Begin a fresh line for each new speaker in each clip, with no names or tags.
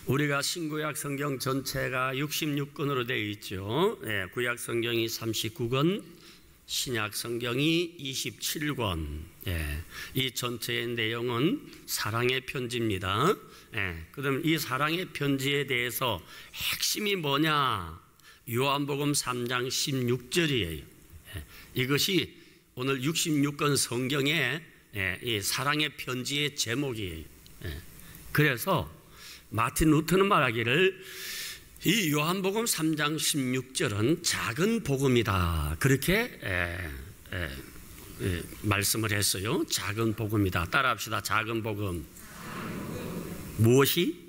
우리가 신구약 성경 전체가 66권으로 되어 있죠. 구약 성경이 39권, 신약 성경이 27권. 이 전체의 내용은 사랑의 편지입니다. 그럼 이 사랑의 편지에 대해서 핵심이 뭐냐? 요한복음 3장 16절이에요. 이것이 오늘 66권 성경의 이 사랑의 편지의 제목이에요. 그래서 마틴 루터는 말하기를 이 요한복음 3장 16절은 작은 복음이다, 그렇게 말씀을 했어요. 작은 복음이다. 따라합시다. 작은 복음. 무엇이?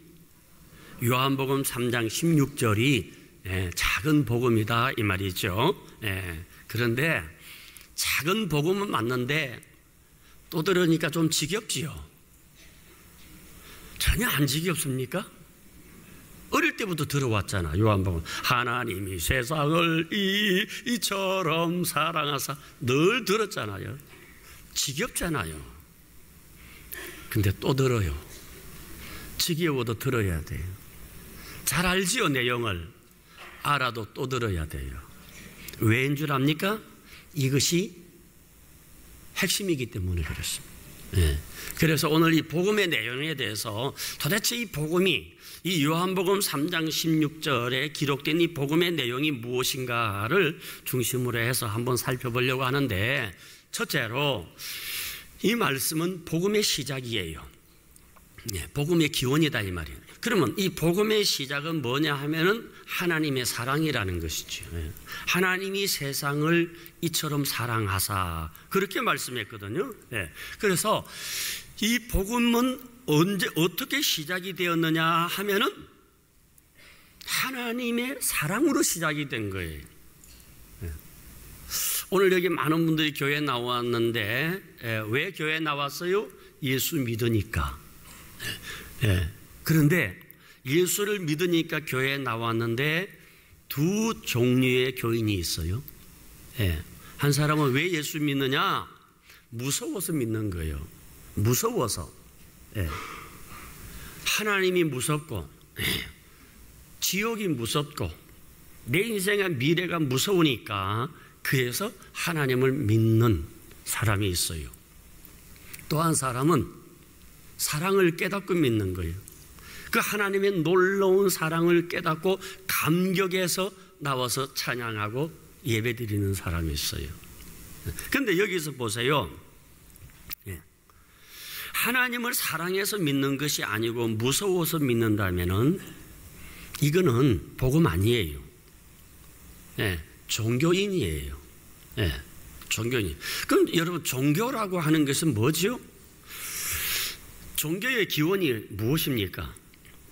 요한복음 3장 16절이 작은 복음이다 이 말이죠. 그런데 작은 복음은 맞는데 또 들으니까 좀 지겹지요. 전혀 안 지겹습니까? 어릴 때부터 들어왔잖아. 요한복음 하나님이 세상을 이처럼 사랑하사 늘 들었잖아요. 지겹잖아요. 근데 또 들어요. 지겨워도 들어야 돼요. 잘 알지요. 내용을 알아도 또 들어야 돼요. 왜인 줄 압니까? 이것이 핵심이기 때문에 그렇습니다. 그래서 오늘 이 복음의 내용에 대해서 도대체 이 복음이 이 요한복음 3장 16절에 기록된 이 복음의 내용이 무엇인가를 중심으로 해서 한번 살펴보려고 하는데, 첫째로 이 말씀은 복음의 시작이에요. 복음의 기원이다 이 말이에요. 그러면 이 복음의 시작은 뭐냐 하면은 하나님의 사랑이라는 것이죠. 하나님이 세상을 이처럼 사랑하사, 그렇게 말씀했거든요. 그래서 이 복음은 언제 어떻게 시작이 되었느냐 하면은 하나님의 사랑으로 시작이 된 거예요. 오늘 여기 많은 분들이 교회에 나왔는데 왜 교회에 나왔어요? 예수 믿으니까. 그런데 예수를 믿으니까 교회에 나왔는데 두 종류의 교인이 있어요. 한 사람은 왜 예수 믿느냐? 무서워서 믿는 거예요. 무서워서. 하나님이 무섭고 지옥이 무섭고 내 인생의 미래가 무서우니까 그래서 하나님을 믿는 사람이 있어요. 또 한 사람은 사랑을 깨닫고 믿는 거예요. 그 하나님의 놀라운 사랑을 깨닫고 감격해서 나와서 찬양하고 예배드리는 사람이 있어요. 그런데 여기서 보세요. 하나님을 사랑해서 믿는 것이 아니고 무서워서 믿는다면은 이거는 복음 아니에요. 종교인이에요. 종교인. 그럼 여러분, 종교라고 하는 것은 뭐죠? 종교의 기원이 무엇입니까?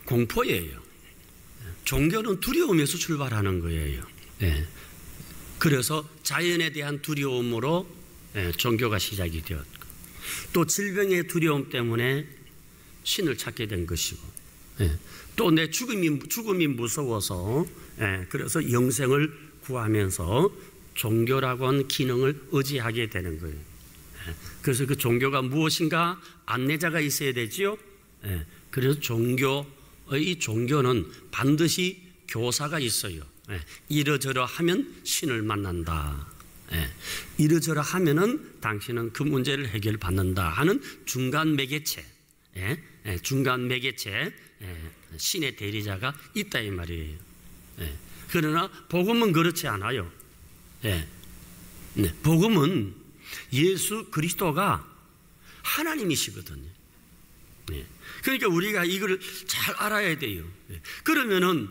공포예요. 종교는 두려움에서 출발하는 거예요. 그래서 자연에 대한 두려움으로 종교가 시작이 되었고, 또 질병의 두려움 때문에 신을 찾게 된 것이고, 또 내 죽음이 무서워서 그래서 영생을 구하면서 종교라고 하는 기능을 의지하게 되는 거예요. 그래서 그 종교가 무엇인가? 안내자가 있어야 되지요. 그래서 이 종교는 반드시 교사가 있어요. 이러저러 하면 신을 만난다. 이러저러 하면은 당신은 그 문제를 해결받는다 하는 중간 매개체, 신의 대리자가 있다 이 말이에요. 그러나 복음은 그렇지 않아요. 복음은 예수 그리스도가 하나님이시거든요. 그러니까 우리가 이걸 잘 알아야 돼요. 그러면은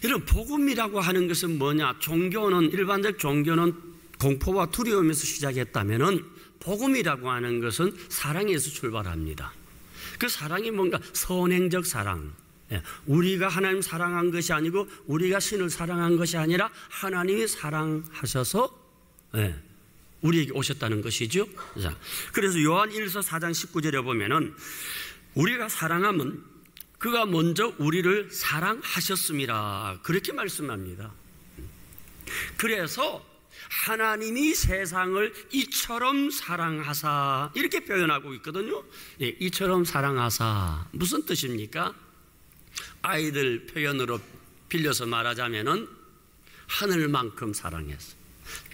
이런 복음이라고 하는 것은 뭐냐? 종교는, 일반적 종교는 공포와 두려움에서 시작했다면은 복음이라고 하는 것은 사랑에서 출발합니다. 그 사랑이 뭔가 선행적 사랑. 우리가 하나님 사랑한 것이 아니고 우리가 신을 사랑한 것이 아니라 하나님이 사랑하셔서 우리에게 오셨다는 것이죠. 그래서 요한 1서 4장 19절에 보면은 우리가 사랑하면 그가 먼저 우리를 사랑하셨음이라, 그렇게 말씀합니다. 그래서 하나님이 세상을 이처럼 사랑하사, 이렇게 표현하고 있거든요. 이처럼 사랑하사 무슨 뜻입니까? 아이들 표현으로 빌려서 말하자면은 하늘만큼 사랑했어,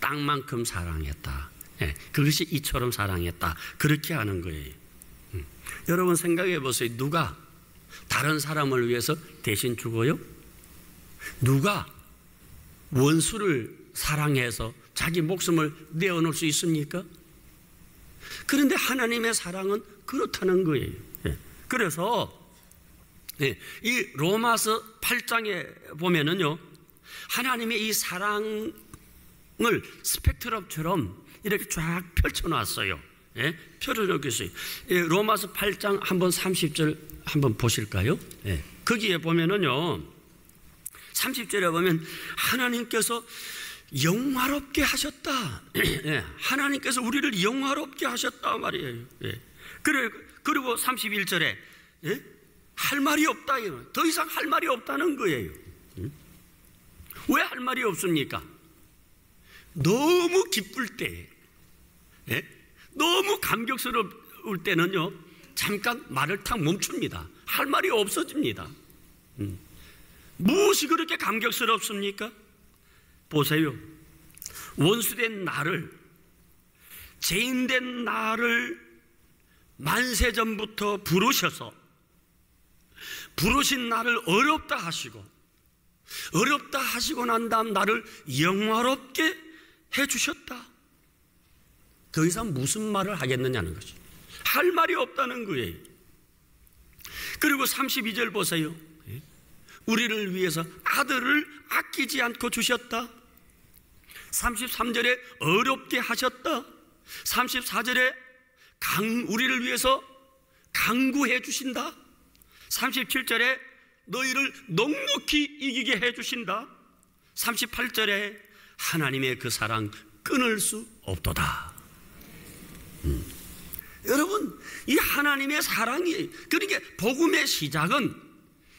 땅만큼 사랑했다. 예, 그것이 이처럼 사랑했다. 그렇게 하는 거예요. 여러분 생각해 보세요. 누가 다른 사람을 위해서 대신 죽어요? 누가 원수를 사랑해서 자기 목숨을 내어놓을 수 있습니까? 그런데 하나님의 사랑은 그렇다는 거예요. 예. 그래서 이 로마서 8장에 보면은요, 하나님의 이 사랑을 스펙트럼처럼 이렇게 쫙 펼쳐놨어요. 예? 펼쳐놓고 있어요. 예, 로마서 8장 한번 30절 한번 보실까요? 예. 거기에 보면은요, 30절에 보면 하나님께서 영화롭게 하셨다. 예. 하나님께서 우리를 영화롭게 하셨다 말이에요. 예. 그리고 31절에 예? 할 말이 없다. 더 이상 할 말이 없다는 거예요. 왜 할 말이 없습니까? 너무 기쁠 때, 예? 너무 감격스러울 때는요, 잠깐 말을 탁 멈춥니다. 할 말이 없어집니다. 무엇이 그렇게 감격스럽습니까? 보세요. 원수된 나를, 죄인된 나를 만세전부터 부르셔서 부르신 나를 어렵다 하시고, 어렵다 하시고 난 다음 나를 영화롭게 해주셨다. 더 이상 무슨 말을 하겠느냐는 것이, 할 말이 없다는 거예요. 그리고 32절 보세요. 우리를 위해서 아들을 아끼지 않고 주셨다. 33절에 어렵게 하셨다. 34절에 우리를 위해서 강구해 주신다. 37절에 너희를 넉넉히 이기게 해 주신다. 38절에 하나님의 그 사랑 끊을 수 없도다. 여러분, 이 하나님의 사랑이, 그러니까 복음의 시작은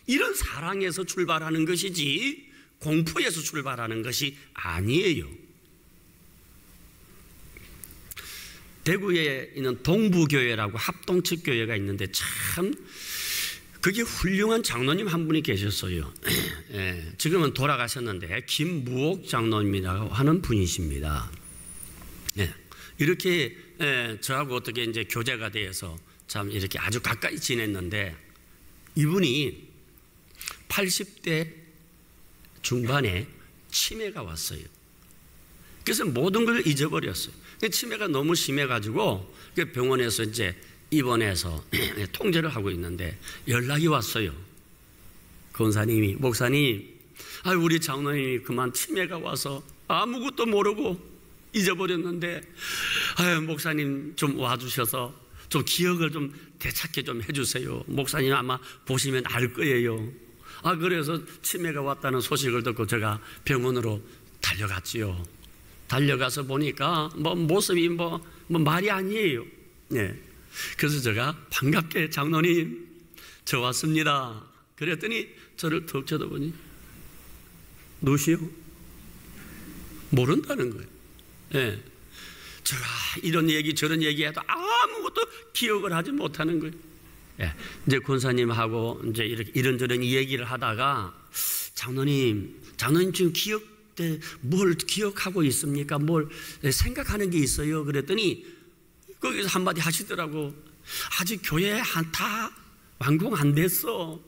이런 사랑에서 출발하는 것이지 공포에서 출발하는 것이 아니에요. 대구에 있는 동부교회라고 합동측교회가 있는데 참 그게 훌륭한 장로님 한 분이 계셨어요. 예, 지금은 돌아가셨는데 김무옥 장로님이라고 하는 분이십니다. 예, 이렇게 저하고 어떻게 이제 교제가 되어서 참 이렇게 아주 가까이 지냈는데, 이분이 80대 중반에 치매가 왔어요. 그래서 모든 걸 잊어버렸어요. 치매가 너무 심해가지고 병원에서 이제 입원해서 통제를 하고 있는데 연락이 왔어요. 권사님이, 목사님, 우리 장로님이 그만 치매가 와서 아무것도 모르고 잊어버렸는데, 목사님 좀 와주셔서 좀 기억을 좀 되찾게 좀 해주세요. 목사님 아마 보시면 알 거예요. 그래서 치매가 왔다는 소식을 듣고 제가 병원으로 달려갔지요. 달려가서 보니까 모습이 말이 아니에요. 네. 그래서 제가 반갑게 장로님 저 왔습니다. 그랬더니 저를 턱 쳐다보니 누구시오? 모른다는 거예요. 네. 제가 이런 얘기 저런 얘기해도 아무것도 기억을 하지 못하는 거예요. 네. 이제 권사님하고 이제 이렇게 이런저런 얘기를 하다가 장로님 지금 뭘 기억하고 있습니까? 뭘 생각하는 게 있어요? 그랬더니 거기서 한마디 하시더라고. 아직 교회 다 완공 안 됐어.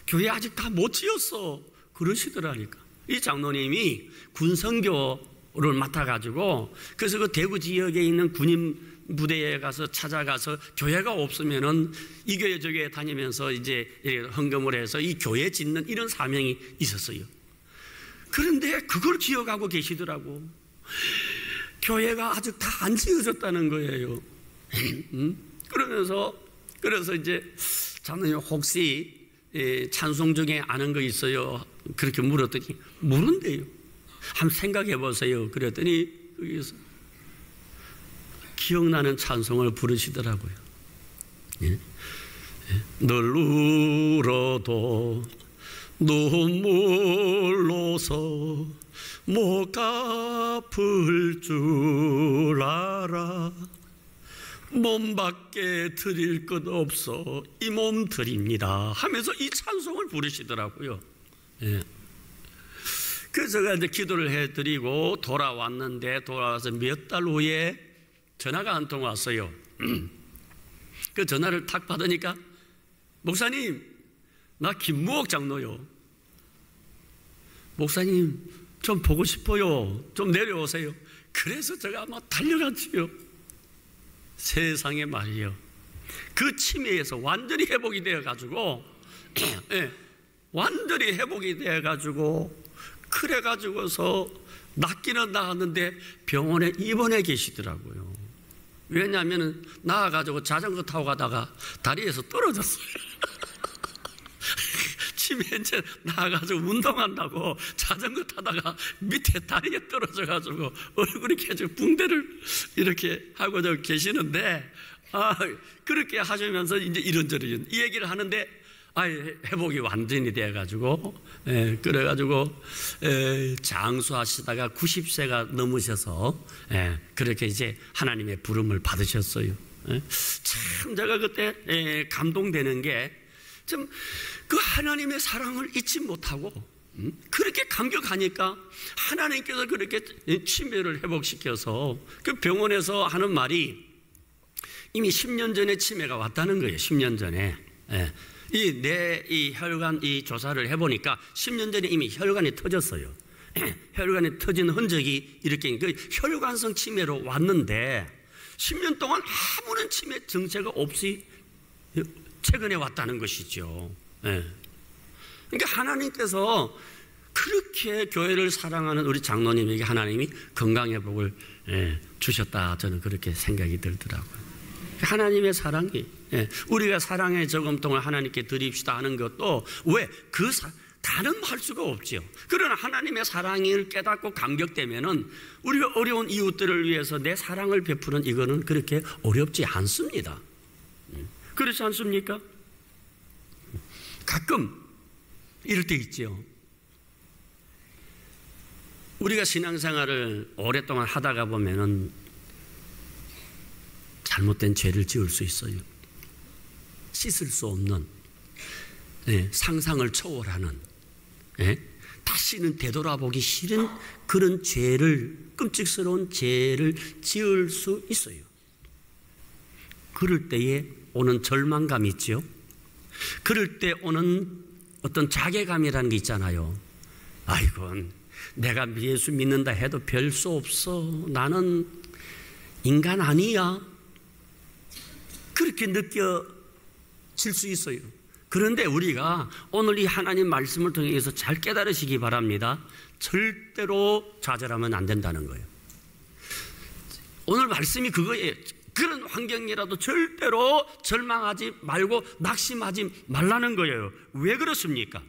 교회 아직 다 못 지었어. 그러시더라니까. 이 장로님이 군성교를 맡아가지고, 그래서 그 대구 지역에 있는 군인 부대에 가서 찾아가서 교회가 없으면은 이 교회 저 교회 다니면서 이제 헌금을 해서 이 교회 짓는 이런 사명이 있었어요. 그런데 그걸 기억하고 계시더라고. 교회가 아직 다 안 지어졌다는 거예요. 그래서 이제 장로님 혹시 찬송 중에 아는 거 있어요? 그렇게 물었더니 모른대요. 한번 생각해 보세요. 그랬더니 거기서 기억나는 찬송을 부르시더라고요. 예? 널 울어도 눈물로서 못 갚을 줄 알아. 몸밖에 드릴 것 없어 이 몸 드립니다 하면서 이 찬송을 부르시더라고요. 예. 그래서 제가 이제 기도를 해드리고 돌아와서 몇 달 후에 전화가 한 통 왔어요. 그 전화를 탁 받으니까 목사님, 나 김무옥 장로요. 목사님, 좀 보고 싶어요. 좀 내려오세요. 그래서 제가 막 달려갔지요. 세상에 말이요. 그 치매에서 완전히 회복이 되어가지고, 예, 완전히 회복이 되어가지고, 그래가지고서 낫기는 나았는데 병원에 입원해 계시더라고요. 왜냐하면 나와가지고 자전거 타고 가다가 다리에서 떨어졌어요. 치매 이제 나와가지고 운동한다고 자전거 타다가 밑에 다리에 떨어져가지고 얼굴이 계속 붕대를 이렇게 하고 계시는데, 그렇게 하시면서 이제 이런저런 이 얘기를 하는데, 회복이 완전히 돼가지고, 그래가지고, 장수하시다가 90세가 넘으셔서, 그렇게 이제 하나님의 부름을 받으셨어요. 참 제가 그때 감동되는 게, 좀 그 하나님의 사랑을 잊지 못하고, 그렇게 감격하니까 하나님께서 그렇게 치매를 회복시켜서 그 병원에서 하는 말이 이미 10년 전에 치매가 왔다는 거예요. 10년 전에. 이 혈관 이 조사를 해보니까 10년 전에 이미 혈관이 터졌어요. 혈관이 터진 흔적이 이렇게 그 혈관성 치매로 왔는데 10년 동안 아무런 치매 증세가 없이 최근에 왔다는 것이죠. 그러니까 하나님께서 그렇게 교회를 사랑하는 우리 장로님에게 하나님이 건강회복을 주셨다, 저는 그렇게 생각이 들더라고요. 하나님의 사랑이, 우리가 사랑의 저금통을 하나님께 드립시다 하는 것도 왜? 다른 할 수가 없죠. 그러나 하나님의 사랑을 깨닫고 감격되면은 우리가 어려운 이웃들을 위해서 내 사랑을 베푸는 이거는 그렇게 어렵지 않습니다. 그렇지 않습니까? 가끔 이럴 때 있죠. 우리가 신앙생활을 오랫동안 하다가 보면은 잘못된 죄를 지을 수 있어요. 씻을 수 없는, 상상을 초월하는, 다시는 되돌아보기 싫은 그런 끔찍스러운 죄를 지을 수 있어요. 그럴 때에 오는 절망감이 있죠. 그럴 때 오는 어떤 자괴감이라는 게 있잖아요. 아이고, 내가 예수 믿는다 해도 별 수 없어. 나는 인간 아니야. 그렇게 느껴질 수 있어요. 그런데 우리가 오늘 이 하나님 말씀을 통해서 잘 깨달으시기 바랍니다. 절대로 좌절하면 안 된다는 거예요. 오늘 말씀이 그거예요. 그런 환경이라도 절대로 절망하지 말고 낙심하지 말라는 거예요. 왜 그렇습니까?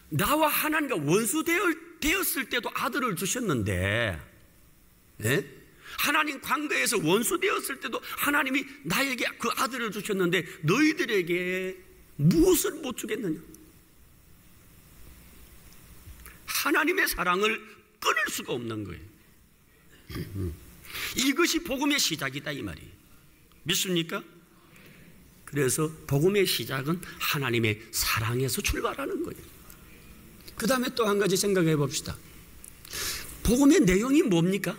나와 하나님과 원수 되었을 때도 아들을 주셨는데, 하나님 관계에서 원수 되었을 때도 하나님이 나에게 그 아들을 주셨는데 너희들에게 무엇을 못 주겠느냐? 하나님의 사랑을 끊을 수가 없는 거예요. 이것이 복음의 시작이다 이 말이에요. 믿습니까? 그래서 복음의 시작은 하나님의 사랑에서 출발하는 거예요. 그 다음에 또 한 가지 생각해 봅시다. 복음의 내용이 뭡니까?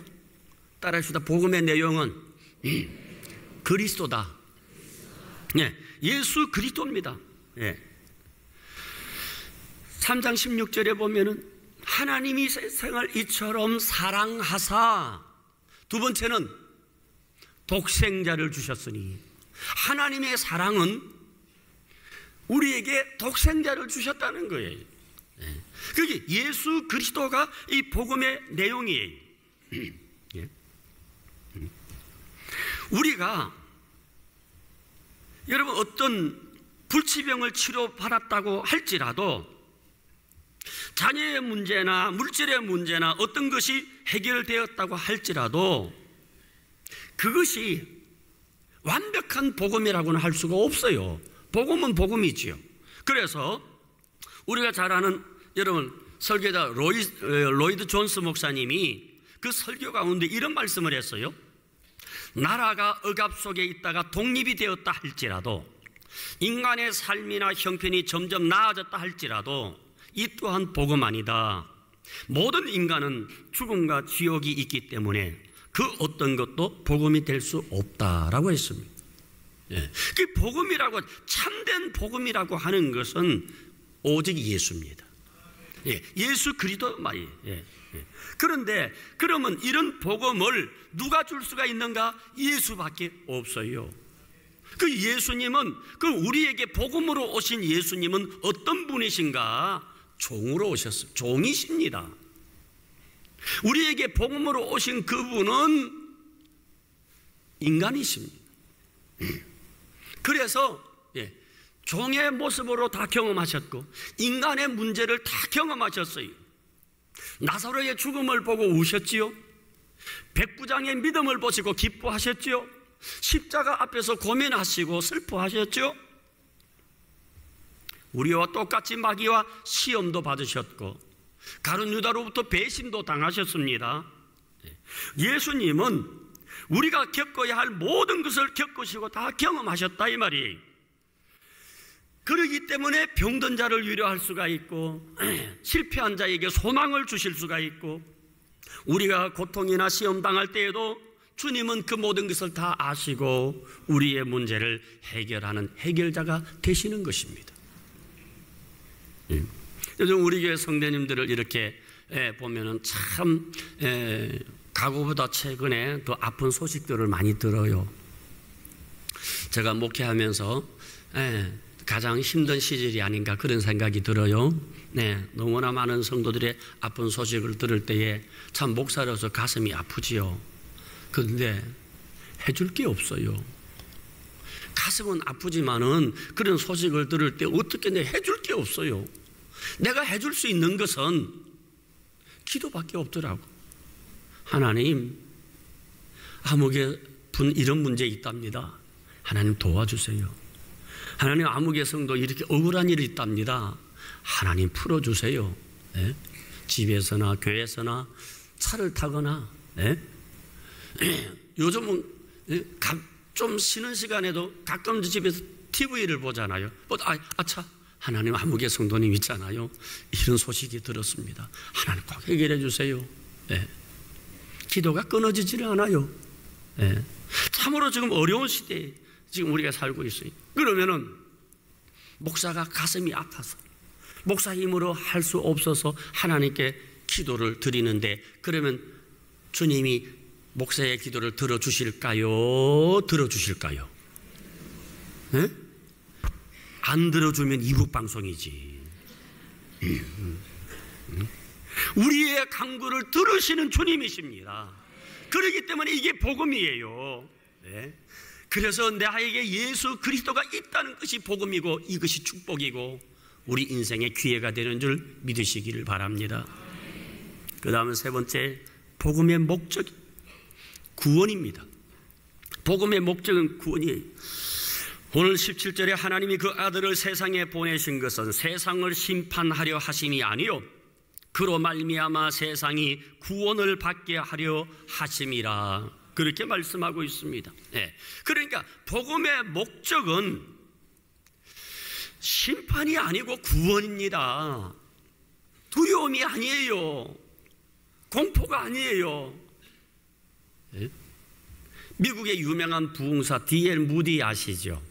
따라합시다. 복음의 내용은 그리스도다. 예수 그리스도입니다. 3장 16절에 보면은 하나님이 세상을 이처럼 사랑하사, 두 번째는 독생자를 주셨으니, 하나님의 사랑은 우리에게 독생자를 주셨다는 거예요. 그게 예수 그리스도가 이 복음의 내용이에요. 우리가 여러분 어떤 불치병을 치료받았다고 할지라도, 자녀의 문제나 물질의 문제나 어떤 것이 해결되었다고 할지라도 그것이 완벽한 복음이라고는 할 수가 없어요. 복음은 복음이지요. 그래서 우리가 잘 아는 여러분 설교자 로이드 존스 목사님이 그 설교 가운데 이런 말씀을 했어요. 나라가 억압 속에 있다가 독립이 되었다 할지라도, 인간의 삶이나 형편이 점점 나아졌다 할지라도 이 또한 복음 아니다. 모든 인간은 죽음과 지옥이 있기 때문에 그 어떤 것도 복음이 될 수 없다라고 했습니다. 그 복음이라고, 참된 복음이라고 하는 것은 오직 예수입니다. 예수 그리스도 말이에요. 그런데 그러면 이런 복음을 누가 줄 수가 있는가? 예수밖에 없어요. 그 예수님은, 그 우리에게 복음으로 오신 예수님은 어떤 분이신가? 종으로 오셨어요. 종이십니다. 우리에게 복음으로 오신 그분은 인간이십니다. 그래서 종의 모습으로 다 경험하셨고 인간의 문제를 다 경험하셨어요. 나사로의 죽음을 보고 우셨지요. 백부장의 믿음을 보시고 기뻐하셨지요. 십자가 앞에서 고민하시고 슬퍼하셨죠. 우리와 똑같이 마귀와 시험도 받으셨고 가룟 유다로부터 배신도 당하셨습니다. 예수님은 우리가 겪어야 할 모든 것을 겪으시고 다 경험하셨다 이 말이에요. 그러기 때문에 병든 자를 위로할 수가 있고 실패한 자에게 소망을 주실 수가 있고, 우리가 고통이나 시험 당할 때에도 주님은 그 모든 것을 다 아시고 우리의 문제를 해결하는 해결자가 되시는 것입니다. 요즘 우리 교회 성도님들을 이렇게 보면은 참 과거보다 최근에 더 아픈 소식들을 많이 들어요. 제가 목회하면서 가장 힘든 시절이 아닌가 그런 생각이 들어요. 너무나 많은 성도들의 아픈 소식을 들을 때에 참 목사로서 가슴이 아프지요. 그런데 해줄 게 없어요. 가슴은 아프지만은 그런 소식을 들을 때 어떻게 내가 해줄 게 없어요. 내가 해줄 수 있는 것은 기도밖에 없더라고. 하나님, 아무개 분 이런 문제 있답니다. 하나님 도와주세요. 하나님, 아무개 성도 이렇게 억울한 일이 있답니다. 하나님 풀어주세요. 집에서나 교회에서나 차를 타거나 요즘은 좀 쉬는 시간에도 가끔 집에서 TV를 보잖아요. 아차, 하나님 아무개 성도님 있잖아요. 이런 소식이 들었습니다. 하나님 꼭 해결해 주세요. 기도가 끊어지지를 않아요. 참으로 지금 어려운 시대에 지금 우리가 살고 있어요. 그러면은 목사가 가슴이 아파서 목사 힘으로 할 수 없어서 하나님께 기도를 드리는데, 그러면 주님이 목사의 기도를 들어주실까요? 들어주실까요? 안 들어주면 이국 방송이지. 우리의 간구를 들으시는 주님이십니다. 그렇기 때문에 이게 복음이에요. 그래서 나에게 예수 그리스도가 있다는 것이 복음이고 이것이 축복이고 우리 인생의 기회가 되는 줄 믿으시기를 바랍니다. 그 다음은 세 번째, 복음의 목적, 구원입니다. 복음의 목적은 구원이에요. 오늘 17절에 하나님이 그 아들을 세상에 보내신 것은 세상을 심판하려 하심이 아니요 그로 말미암아 세상이 구원을 받게 하려 하심이라, 그렇게 말씀하고 있습니다. 그러니까 복음의 목적은 심판이 아니고 구원입니다. 두려움이 아니에요. 공포가 아니에요. 미국의 유명한 부흥사 D.L. 무디 아시죠?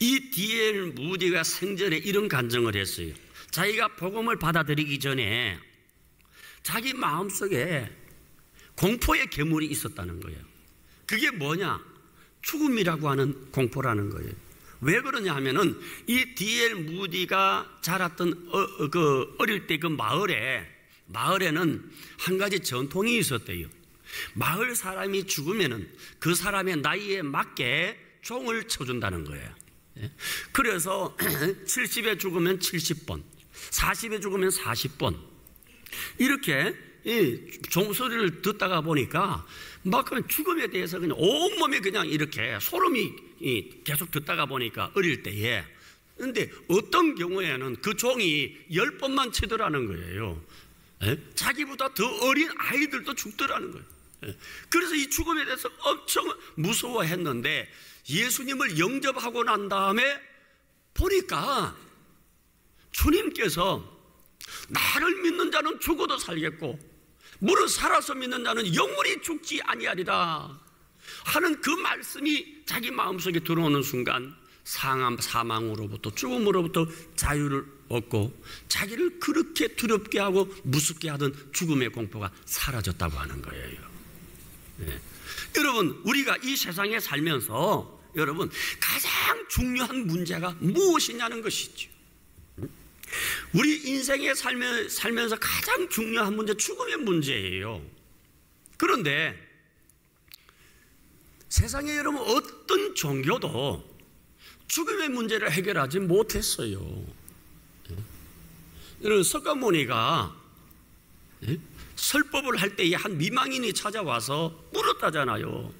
이 D.L. 무디가 생전에 이런 간증을 했어요. 자기가 복음을 받아들이기 전에 자기 마음속에 공포의 괴물이 있었다는 거예요. 그게 뭐냐? 죽음이라고 하는 공포라는 거예요. 왜 그러냐 하면은 이 D.L. 무디가 자랐던 어릴 때 그 마을에는 한 가지 전통이 있었대요. 마을 사람이 죽으면은 그 사람의 나이에 맞게 종을 쳐준다는 거예요. 그래서 70에 죽으면 70번, 40에 죽으면 40번, 이렇게 종소리를 듣다가 보니까 막 죽음에 대해서 그냥 온몸에 그냥 이렇게 소름이 계속 듣다가 보니까 어릴 때에, 근데 어떤 경우에는 그 종이 10번만 치더라는 거예요. 자기보다 더 어린 아이들도 죽더라는 거예요. 그래서 이 죽음에 대해서 엄청 무서워했는데 예수님을 영접하고 난 다음에 보니까 주님께서 나를 믿는 자는 죽어도 살겠고 무릇 살아서 믿는 자는 영원히 죽지 아니하리라 하는 그 말씀이 자기 마음속에 들어오는 순간 사망으로부터 죽음으로부터 자유를 얻고 자기를 그렇게 두렵게 하고 무섭게 하던 죽음의 공포가 사라졌다고 하는 거예요. 네. 여러분, 우리가 이 세상에 살면서 여러분 가장 중요한 문제가 무엇이냐는 것이죠. 우리 인생에 살면서 가장 중요한 문제, 죽음의 문제예요. 그런데 세상에 여러분 어떤 종교도 죽음의 문제를 해결하지 못했어요. 여러분, 석가모니가 설법을 할 때에 한 미망인이 찾아와서 물었다잖아요.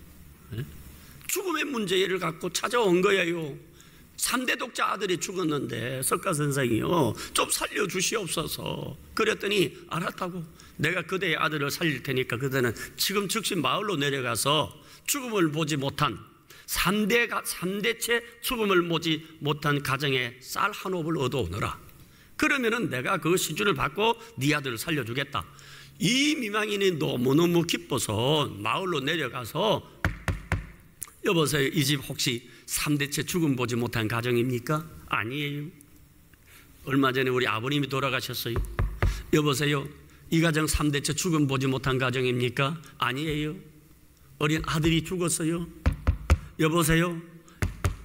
죽음의 문제를 갖고 찾아온 거예요. 3대 독자 아들이 죽었는데 석가선생이요, 좀 살려주시옵소서. 그랬더니 알았다고, 내가 그대의 아들을 살릴 테니까 그대는 지금 즉시 마을로 내려가서 죽음을 보지 못한 3대째 죽음을 보지 못한 가정에 쌀 한 옵을 얻어오너라. 그러면은 내가 그 시주를 받고 네 아들을 살려주겠다. 이 미망인이 너무너무 기뻐서 마을로 내려가서, 여보세요, 이 집 혹시 3대째 죽음 보지 못한 가정입니까? 아니에요. 얼마 전에 우리 아버님이 돌아가셨어요. 여보세요, 이 가정 3대째 죽음 보지 못한 가정입니까? 아니에요. 어린 아들이 죽었어요. 여보세요,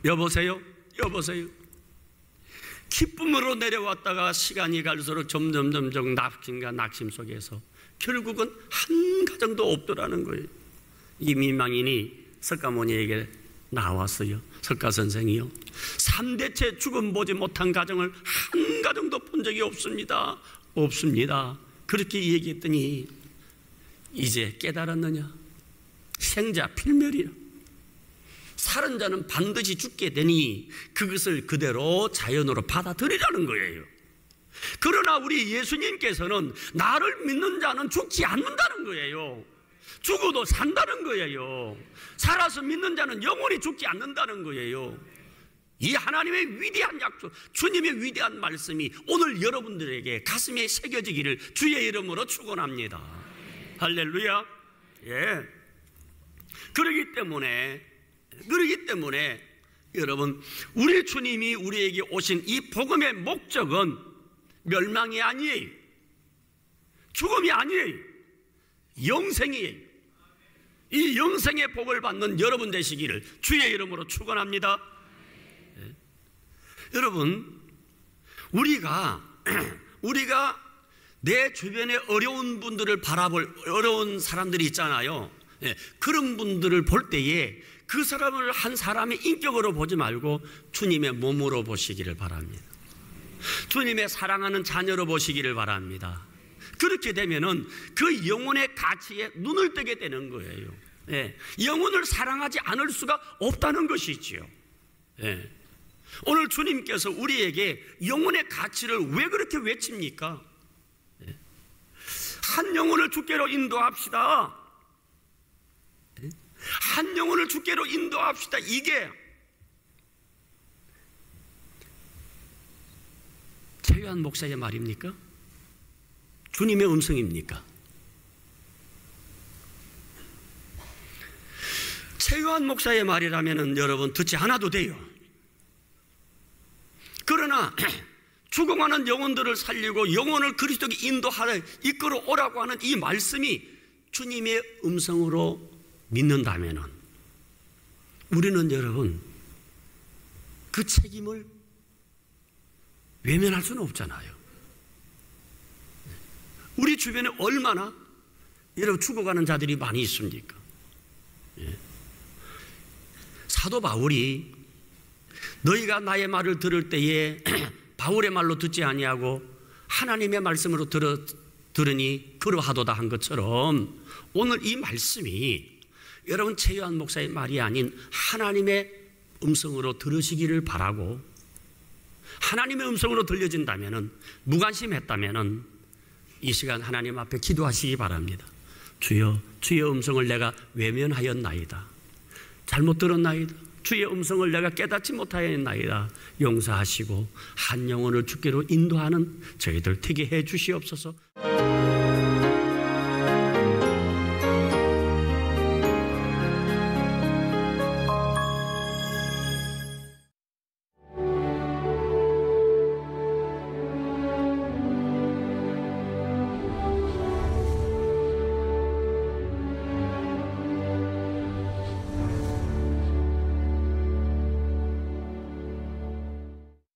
여보세요, 여보세요. 기쁨으로 내려왔다가 시간이 갈수록 점점 낙심과 낙심 속에서 결국은 한 가정도 없더라는 거예요. 이 미망인이 석가모니에게 나왔어요. 석가선생이요, 3대째 죽음 보지 못한 가정을 한 가정도 본 적이 없습니다. 없습니다. 그렇게 얘기했더니 이제 깨달았느냐? 생자 필멸이라. 살은 자는 반드시 죽게 되니 그것을 그대로 자연으로 받아들이라는 거예요. 그러나 우리 예수님께서는 나를 믿는 자는 죽지 않는다는 거예요. 죽어도 산다는 거예요. 살아서 믿는 자는 영원히 죽지 않는다는 거예요. 이 하나님의 위대한 약속, 주님의 위대한 말씀이 오늘 여러분들에게 가슴에 새겨지기를 주의 이름으로 축원합니다. 할렐루야. 예. 그러기 때문에 여러분, 우리 주님이 우리에게 오신 이 복음의 목적은 멸망이 아니에요. 죽음이 아니에요. 영생이에요. 이 영생의 복을 받는 여러분 되시기를 주의 이름으로 축원합니다. 네. 여러분, 우리가 내 주변에 어려운 분들을 어려운 사람들이 있잖아요. 네. 그런 분들을 볼 때에 그 사람을 한 사람의 인격으로 보지 말고 주님의 몸으로 보시기를 바랍니다. 주님의 사랑하는 자녀로 보시기를 바랍니다. 그렇게 되면은 그 영혼의 가치에 눈을 뜨게 되는 거예요. 예. 영혼을 사랑하지 않을 수가 없다는 것이지요. 예. 오늘 주님께서 우리에게 영혼의 가치를 왜 그렇게 외칩니까? 예. 한 영혼을 주께로 인도합시다. 예. 한 영혼을 주께로 인도합시다. 이게 최유한 목사의 말입니까? 주님의 음성입니까? 최유한 목사의 말이라면 여러분 듣지 않아도 돼요. 그러나 죽어가는 영혼들을 살리고 영혼을 그리스도께 인도하여 이끌어 오라고 하는 이 말씀이 주님의 음성으로 믿는다면 우리는 여러분 그 책임을 외면할 수는 없잖아요. 우리 주변에 얼마나 여러분 죽어가는 자들이 많이 있습니까? 예. 사도 바울이 너희가 나의 말을 들을 때에 바울의 말로 듣지 아니하고 하나님의 말씀으로 들으니 그러하도다 한 것처럼 오늘 이 말씀이 여러분 최유한 목사의 말이 아닌 하나님의 음성으로 들으시기를 바라고, 하나님의 음성으로 들려진다면 무관심했다면 이 시간 하나님 앞에 기도하시기 바랍니다. 주여, 주의 음성을 내가 외면하였나이다. 잘못 들었나이다. 주의 음성을 내가 깨닫지 못하였나이다. 용서하시고 한 영혼을 주께로 인도하는 저희들 되게 해 주시옵소서.